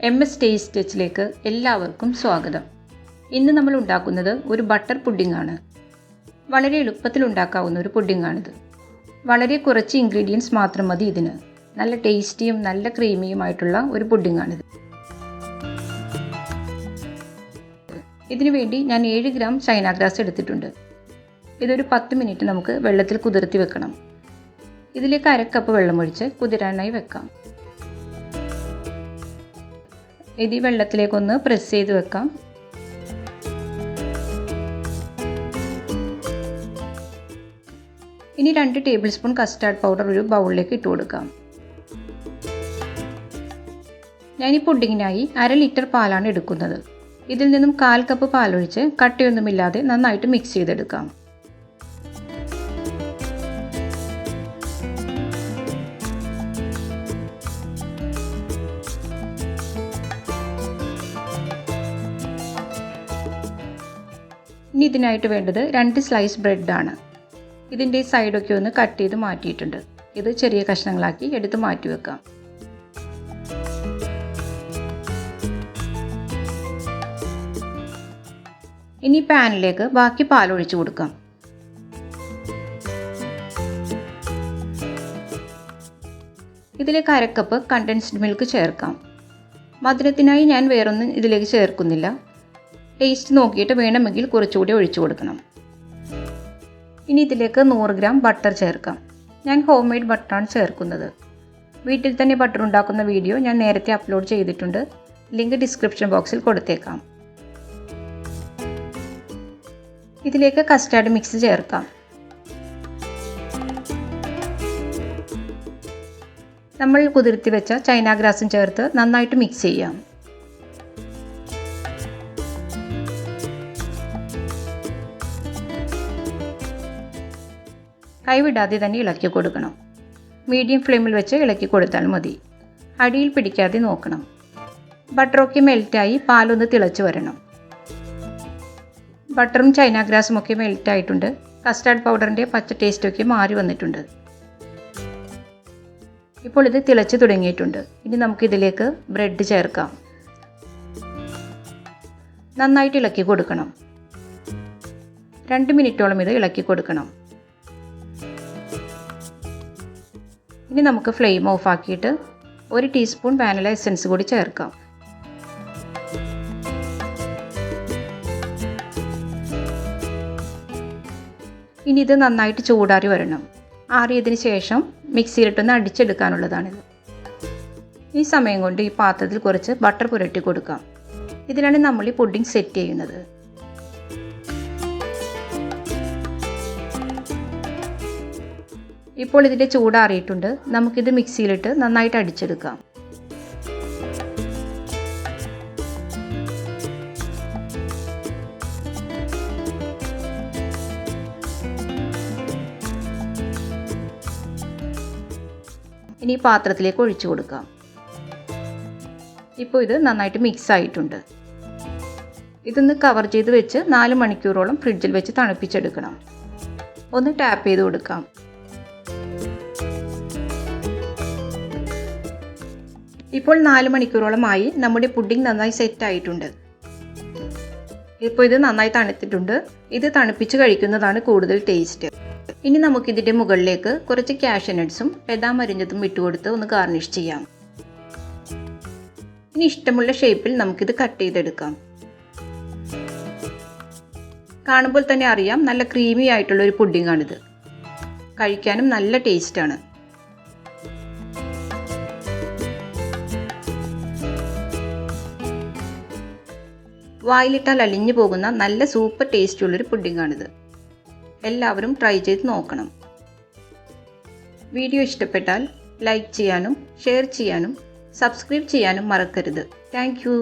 MS taste ടച്ചിലേക്ക് എല്ലാവർക്കും സ്വാഗതം. ഇന്ന് നമ്മൾ ഉണ്ടാക്കുന്നത് ഒരു ബട്ടർ പുഡിംഗ് ആണ്. വളരെ എളുപ്പത്തിൽ ഉണ്ടാക്കാവുന്ന ഒരു പുഡിംഗ് ആണിത്. വളരെ കുറച്ച് ഇൻഗ്രീഡിയൻസ് മാത്രം മതി ഇതിന്. നല്ല ടേസ്റ്റിയും നല്ല ക്രീമിയുമായിട്ടുള്ള ഒരു പുഡിംഗ് ആണിത്. ഇതിനു വേണ്ടി ഞാൻ 7 ഗ്രാം ചൈന ഗ്രാസ് എടുത്തിട്ടുണ്ട്. ഇതൊരു 10 മിനിറ്റ് നമുക്ക് വെള്ളത്തിൽ കുതിർത്തി വെക്കണം. ഇതിലേക്ക് 1/2 കപ്പ് വെള്ളമൊഴിച്ച് കുതിരാനായി വെക്കാം. ഇത് വെള്ളത്തിലേക്കൊന്ന് പ്രസ് ചെയ്ത് വെക്കാം. ഇനി 2 ടേബിൾ സ്പൂൺ കസ്റ്റാർഡ് പൗഡർ ഒരു ബൗളിലേക്ക് ഇട്ട് കൊടുക്കാം. ഞാൻ ഈ പുഡിങ്ങിനായി 1/2 ലിറ്റർ പാലാണ് എടുക്കുന്നത്. ഇതിൽ നിന്നും 1/4 കപ്പ് പാലൊഴിച്ച് കട്ടയൊന്നുമില്ലാതെ നന്നായിട്ട് മിക്സ് ചെയ്തെടുക്കാം. ഇനി ഇതിനായിട്ട് വേണ്ടത് 2 സ്ലൈസ് ബ്രെഡാണ്. ഇതിൻ്റെ സൈഡൊക്കെ ഒന്ന് കട്ട് ചെയ്ത് മാറ്റിയിട്ടുണ്ട്. ഇത് ചെറിയ കഷ്ണങ്ങളാക്കി എടുത്ത് മാറ്റി വെക്കാം. ഇനി പാനിലേക്ക് ബാക്കി പാലൊഴിച്ച് കൊടുക്കാം. ഇതിലേക്ക് 1/2 കപ്പ് കണ്ടൻസ്ഡ് മിൽക്ക് ചേർക്കാം. മധുരത്തിനായി ഞാൻ വേറൊന്നും ഇതിലേക്ക് ചേർക്കുന്നില്ല. ടേസ്റ്റ് നോക്കിയിട്ട് വേണമെങ്കിൽ കുറച്ചുകൂടി ഒഴിച്ചു കൊടുക്കണം. ഇനി ഇതിലേക്ക് 100 ഗ്രാം ബട്ടർ ചേർക്കാം. ഞാൻ ഹോം മെയ്ഡ് ബട്ടറാണ് ചേർക്കുന്നത്. വീട്ടിൽ തന്നെ ബട്ടർ ഉണ്ടാക്കുന്ന വീഡിയോ ഞാൻ നേരത്തെ അപ്ലോഡ് ചെയ്തിട്ടുണ്ട്. ലിങ്ക് ഡിസ്ക്രിപ്ഷൻ ബോക്സിൽ കൊടുത്തേക്കാം. ഇതിലേക്ക് കസ്റ്റാർഡ് മിക്സ് ചേർക്കാം. നമ്മൾ കുതിർത്തി വെച്ച ചൈന ഗ്രാസും ചേർത്ത് നന്നായിട്ട് മിക്സ് ചെയ്യാം. കൈവിടാതെ തന്നെ ഇളക്കി കൊടുക്കണം. മീഡിയം ഫ്ലെയിമിൽ വെച്ച് ഇളക്കി കൊടുത്താൽ മതി. അടിയിൽ പിടിക്കാതെ നോക്കണം. ബട്ടറൊക്കെ മെൽറ്റായി പാലൊന്ന് തിളച്ച് വരണം. ബട്ടറും ചൈന ഗ്രാസും ഒക്കെ മെൽറ്റായിട്ടുണ്ട്. കസ്റ്റാർഡ് പൗഡറിൻ്റെ പച്ച ടേസ്റ്റൊക്കെ മാറി വന്നിട്ടുണ്ട്. ഇപ്പോൾ ഇത് തിളച്ച് തുടങ്ങിയിട്ടുണ്ട്. ഇനി നമുക്കിതിലേക്ക് ബ്രെഡ് ചേർക്കാം. നന്നായിട്ട് ഇളക്കി കൊടുക്കണം. 2 മിനിറ്റോളം ഇത് ഇളക്കി കൊടുക്കണം. ഇനി നമുക്ക് ഫ്ലെയിം ഓഫ് ആക്കിയിട്ട് 1 ടീസ്പൂൺ വാനില എസൻസ് കൂടി ചേർക്കാം. ഇനി ഇത് നന്നായിട്ട് ചൂടാറി വരണം. ആറിയതിന് ശേഷം മിക്സിയിലിട്ടൊന്ന് അടിച്ചെടുക്കാനുള്ളതാണിത്. ഈ സമയം കൊണ്ട് ഈ പാത്രത്തിൽ കുറച്ച് ബട്ടർ പുരട്ടി കൊടുക്കാം. ഇതിലാണ് നമ്മൾ ഈ പുഡിംഗ് സെറ്റ് ചെയ്യുന്നത്. ഇപ്പോൾ ഇതിൻ്റെ ചൂടാറിയിട്ടുണ്ട്. നമുക്കിത് മിക്സിയിലിട്ട് നന്നായിട്ട് അടിച്ചെടുക്കാം. ഇനി പാത്രത്തിലേക്ക് ഒഴിച്ചു കൊടുക്കാം. ഇപ്പോൾ ഇത് നന്നായിട്ട് മിക്സ് ആയിട്ടുണ്ട്. ഇതൊന്ന് കവർ ചെയ്ത് വെച്ച് 4 മണിക്കൂറോളം ഫ്രിഡ്ജിൽ വെച്ച് തണുപ്പിച്ചെടുക്കണം. ഒന്ന് ടാപ്പ് ചെയ്ത് കൊടുക്കാം. ഇപ്പോൾ 4 മണിക്കൂറോളമായി നമ്മുടെ പുഡിംഗ് നന്നായി സെറ്റ് ആയിട്ടുണ്ട്. ഇപ്പോൾ ഇത് നന്നായി തണുത്തിട്ടുണ്ട്. ഇത് തണുപ്പിച്ച് കഴിക്കുന്നതാണ് കൂടുതൽ ടേസ്റ്റ്. ഇനി നമുക്കിതിൻ്റെ മുകളിലേക്ക് കുറച്ച് കാഷ്യൂ നട്ട്സും ബദാം അരിഞ്ഞതും ഇട്ടുകൊടുത്ത് ഒന്ന് ഗാർണിഷ് ചെയ്യാം. ഇനി ഇഷ്ടമുള്ള ഷേപ്പിൽ നമുക്കിത് കട്ട് ചെയ്തെടുക്കാം. കാണുമ്പോൾ തന്നെ അറിയാം നല്ല ക്രീമി ആയിട്ടുള്ള ഒരു പുഡിംഗ് ആണിത്. കഴിക്കാനും നല്ല ടേസ്റ്റാണ്. വായിലിട്ടാൽ അലിഞ്ഞു പോകുന്ന നല്ല സൂപ്പർ ടേസ്റ്റുള്ളൊരു പുഡിംഗാണിത്. എല്ലാവരും ട്രൈ ചെയ്ത് നോക്കണം. വീഡിയോ ഇഷ്ടപ്പെട്ടാൽ ലൈക്ക് ചെയ്യാനും ഷെയർ ചെയ്യാനും സബ്സ്ക്രൈബ് ചെയ്യാനും മറക്കരുത്. Thank you.